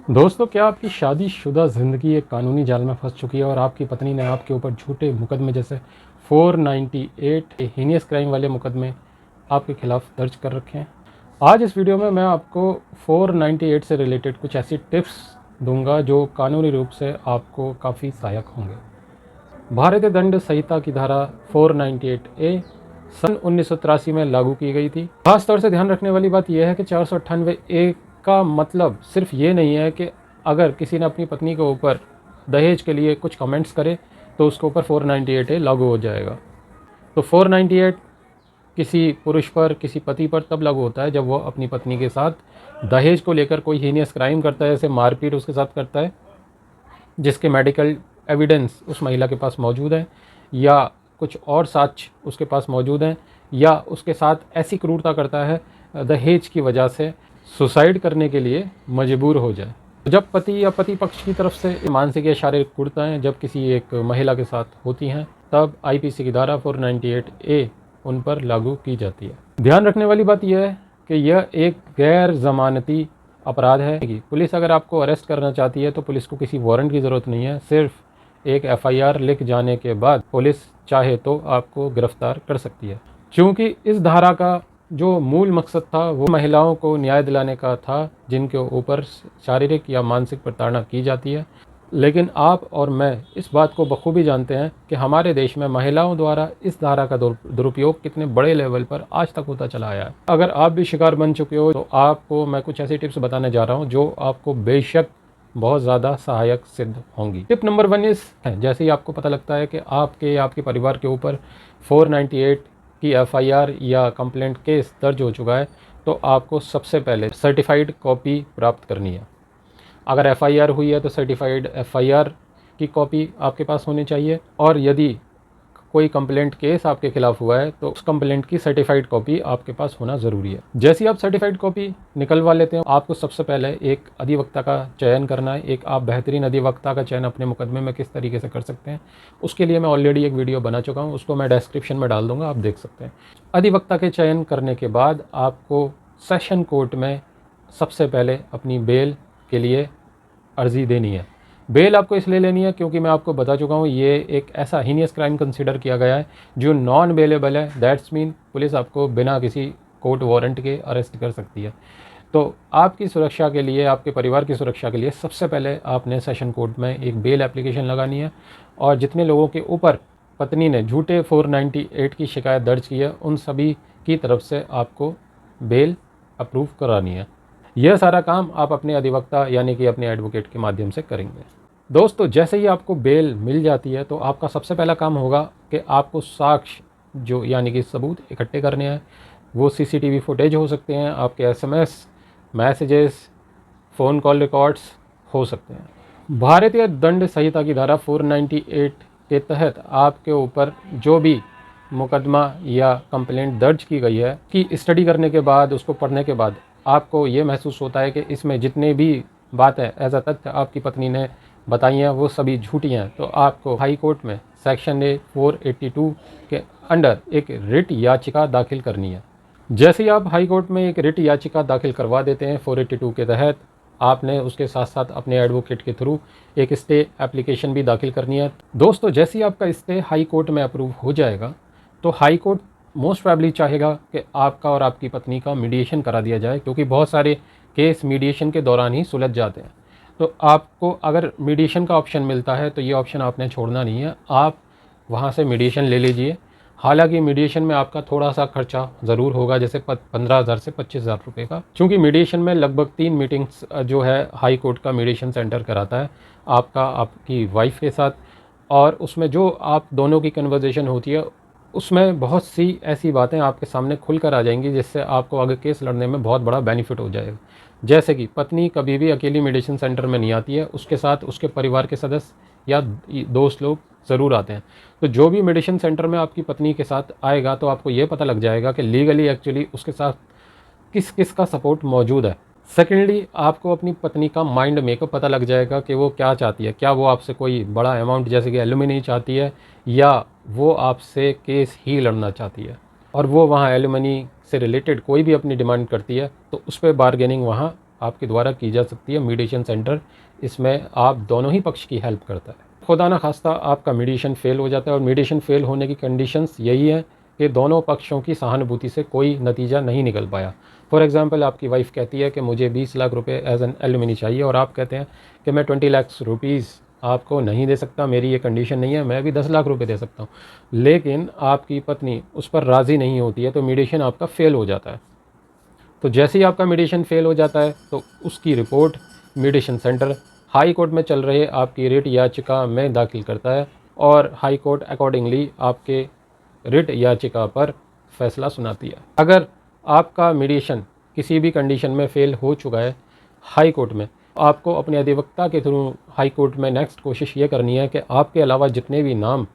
दोस्तों, क्या आपकी शादीशुदा ज़िंदगी एक कानूनी जाल में फंस चुकी है और आपकी पत्नी ने आपके ऊपर झूठे मुकदमे जैसे 498 हीनियस क्राइम वाले मुकदमे आपके खिलाफ दर्ज कर रखे हैं? आज इस वीडियो में मैं आपको 498 से रिलेटेड कुछ ऐसी टिप्स दूंगा जो कानूनी रूप से आपको काफ़ी सहायक होंगे। भारतीय दंड संहिता की धारा 498 ए सन 1983 में लागू की गई थी। खास तौर से ध्यान रखने वाली बात यह है कि 498 ए का मतलब सिर्फ ये नहीं है कि अगर किसी ने अपनी पत्नी के ऊपर दहेज के लिए कुछ कमेंट्स करे तो उसके ऊपर 498 ए लागू हो जाएगा। तो 498 किसी पुरुष पर, किसी पति पर तब लागू होता है जब वो अपनी पत्नी के साथ दहेज को लेकर कोई हीनियस क्राइम करता है, जैसे मारपीट उसके साथ करता है जिसके मेडिकल एविडेंस उस महिला के पास मौजूद है, या कुछ और साक्ष्य उसके पास मौजूद हैं, या उसके साथ ऐसी क्रूरता करता है दहेज की वजह से सुसाइड करने के लिए मजबूर हो जाए। जब पति या पति पक्ष की तरफ से मानसिक या शारीरिक क्रूरताएँ जब किसी एक महिला के साथ होती हैं, तब आईपीसी की धारा 498 ए उन पर लागू की जाती है। ध्यान रखने वाली बात यह है कि यह एक गैर जमानती अपराध है कि पुलिस अगर आपको अरेस्ट करना चाहती है तो पुलिस को किसी वारंट की ज़रूरत नहीं है। सिर्फ एक एफआईआर लिख जाने के बाद पुलिस चाहे तो आपको गिरफ्तार कर सकती है। क्योंकि इस धारा का जो मूल मकसद था वो महिलाओं को न्याय दिलाने का था जिनके ऊपर शारीरिक या मानसिक प्रताड़ना की जाती है। लेकिन आप और मैं इस बात को बखूबी जानते हैं कि हमारे देश में महिलाओं द्वारा इस धारा का दुरुपयोग कितने बड़े लेवल पर आज तक होता चला आया है। अगर आप भी शिकार बन चुके हो तो आपको मैं कुछ ऐसी टिप्स बताने जा रहा हूं जो आपको बेशक बहुत ज़्यादा सहायक सिद्ध होंगी। टिप नंबर 1 इस है, जैसे ही आपको पता लगता है कि आपके परिवार के ऊपर 498 की एफआईआर या कंप्लेंट केस दर्ज हो चुका है, तो आपको सबसे पहले सर्टिफाइड कॉपी प्राप्त करनी है। अगर एफआईआर हुई है तो सर्टिफाइड एफआईआर की कॉपी आपके पास होनी चाहिए, और यदि कोई कंप्लेंट केस आपके खिलाफ हुआ है तो उस कंप्लेंट की सर्टिफाइड कॉपी आपके पास होना ज़रूरी है। जैसे ही आप सर्टिफाइड कॉपी निकलवा लेते हैं, आपको सबसे पहले एक अधिवक्ता का चयन करना है। एक आप बेहतरीन अधिवक्ता का चयन अपने मुकदमे में किस तरीके से कर सकते हैं, उसके लिए मैं ऑलरेडी एक वीडियो बना चुका हूँ, उसको मैं डिस्क्रिप्शन में डाल दूँगा, आप देख सकते हैं। अधिवक्ता के चयन करने के बाद आपको सेशन कोर्ट में सबसे पहले अपनी बेल के लिए अर्ज़ी देनी है। बेल आपको इसलिए लेनी है क्योंकि मैं आपको बता चुका हूँ ये एक ऐसा हीनियस क्राइम कंसीडर किया गया है जो नॉन बेलेबल है। दैट्स मीन पुलिस आपको बिना किसी कोर्ट वारंट के अरेस्ट कर सकती है। तो आपकी सुरक्षा के लिए, आपके परिवार की सुरक्षा के लिए सबसे पहले आपने सेशन कोर्ट में एक बेल एप्लीकेशन लगानी है, और जितने लोगों के ऊपर पत्नी ने झूठे 498 की शिकायत दर्ज की है उन सभी की तरफ से आपको बेल अप्रूव करानी है। यह सारा काम आप अपने अधिवक्ता यानी कि अपने एडवोकेट के माध्यम से करेंगे। दोस्तों, जैसे ही आपको बेल मिल जाती है तो आपका सबसे पहला काम होगा कि आपको साक्ष्य जो यानी कि सबूत इकट्ठे करने हैं। वो सीसीटीवी फुटेज हो सकते हैं, आपके SMS messages, phone call records हो सकते हैं। भारतीय दंड संहिता की धारा 498 के तहत आपके ऊपर जो भी मुकदमा या कंप्लेंट दर्ज की गई है कि स्टडी करने के बाद, उसको पढ़ने के बाद आपको ये महसूस होता है कि इसमें जितने भी बातें एज अ तथ्य आपकी पत्नी ने बताई हैं वो सभी झूठी हैं, तो आपको हाई कोर्ट में सेक्शन 482 के अंडर एक रिट याचिका दाखिल करनी है। जैसे ही आप हाई कोर्ट में एक रिट याचिका दाखिल करवा देते हैं 482 के तहत, आपने उसके साथ साथ अपने एडवोकेट के थ्रू एक स्टे एप्लीकेशन भी दाखिल करनी है। दोस्तों, जैसे ही आपका स्टे हाई कोर्ट में अप्रूव हो जाएगा तो हाई कोर्ट मोस्ट प्रोबेबली चाहेगा कि आपका और आपकी पत्नी का मीडिएशन करा दिया जाए, क्योंकि बहुत सारे केस मीडिएशन के दौरान ही सुलझ जाते हैं। तो आपको अगर मीडिएशन का ऑप्शन मिलता है तो ये ऑप्शन आपने छोड़ना नहीं है, आप वहाँ से मीडिएशन ले लीजिए। हालांकि मीडिएशन में आपका थोड़ा सा खर्चा ज़रूर होगा, जैसे 15,000 से 25,000 रुपये का, क्योंकि मीडिएशन में लगभग 3 मीटिंग्स जो है हाई कोर्ट का मीडिएशन सेंटर कराता है आपका आपकी वाइफ के साथ, और उसमें जो आप दोनों की कन्वर्जेशन होती है उसमें बहुत सी ऐसी बातें आपके सामने खुल कर आ जाएंगी जिससे आपको आगे केस लड़ने में बहुत बड़ा बेनिफिट हो जाएगा। जैसे कि पत्नी कभी भी अकेली मीडिएशन सेंटर में नहीं आती है, उसके साथ उसके परिवार के सदस्य या दोस्त लोग ज़रूर आते हैं। तो जो भी मीडिएशन सेंटर में आपकी पत्नी के साथ आएगा तो आपको ये पता लग जाएगा कि लीगली एक्चुअली उसके साथ किस किस का सपोर्ट मौजूद है। सेकेंडली, आपको अपनी पत्नी का माइंड मेकअप पता लग जाएगा कि वो क्या चाहती है। क्या वो आपसे कोई बड़ा अमाउंट जैसे कि एलुमिनी चाहती है, या वो आपसे केस ही लड़ना चाहती है, और वो वहाँ एलुमिनी से रिलेटेड कोई भी अपनी डिमांड करती है तो उस पर बारगेनिंग वहाँ आपके द्वारा की जा सकती है। मीडिएशन सेंटर इसमें आप दोनों ही पक्ष की हेल्प करता है। खुदा ना खास्ता आपका मीडिएशन फेल हो जाता है, और मीडिएशन फेल होने की कंडीशंस यही है कि दोनों पक्षों की सहानुभूति से कोई नतीजा नहीं निकल पाया। फॉर एग्जांपल, आपकी वाइफ कहती है कि मुझे 20 लाख रुपए एज एन एलिमनी चाहिए, और आप कहते हैं कि मैं 20 लाख रुपीज़ आपको नहीं दे सकता, मेरी ये कंडीशन नहीं है, मैं भी 10 लाख रुपए दे सकता हूँ। लेकिन आपकी पत्नी उस पर राज़ी नहीं होती है, तो मीडिएशन आपका फेल हो जाता है। तो जैसे ही आपका मीडिएशन फेल हो जाता है तो उसकी report mediation centre high court में चल रहे आपकी रिट याचिका में दाखिल करता है, और हाई कोर्ट अकॉर्डिंगली आपके रिट याचिका पर फैसला सुनाती है। अगर आपका मीडिएशन किसी भी कंडीशन में फेल हो चुका है हाई कोर्ट में, आपको अपने अधिवक्ता के थ्रू हाई कोर्ट में नेक्स्ट कोशिश ये करनी है कि आपके अलावा जितने भी नाम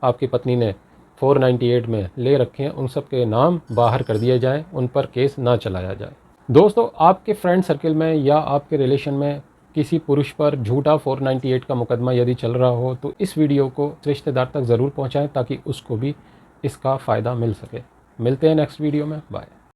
आपकी पत्नी ने 498 में ले रखे हैं, उन सब के नाम बाहर कर दिए जाएं, उन पर केस ना चलाया जाए। दोस्तों, आपके फ्रेंड सर्किल में या आपके रिलेशन में किसी पुरुष पर झूठा 498 का मुकदमा यदि चल रहा हो, तो इस वीडियो को रिश्तेदार तक ज़रूर पहुंचाएं ताकि उसको भी इसका फ़ायदा मिल सके। मिलते हैं नेक्स्ट वीडियो में। बाय।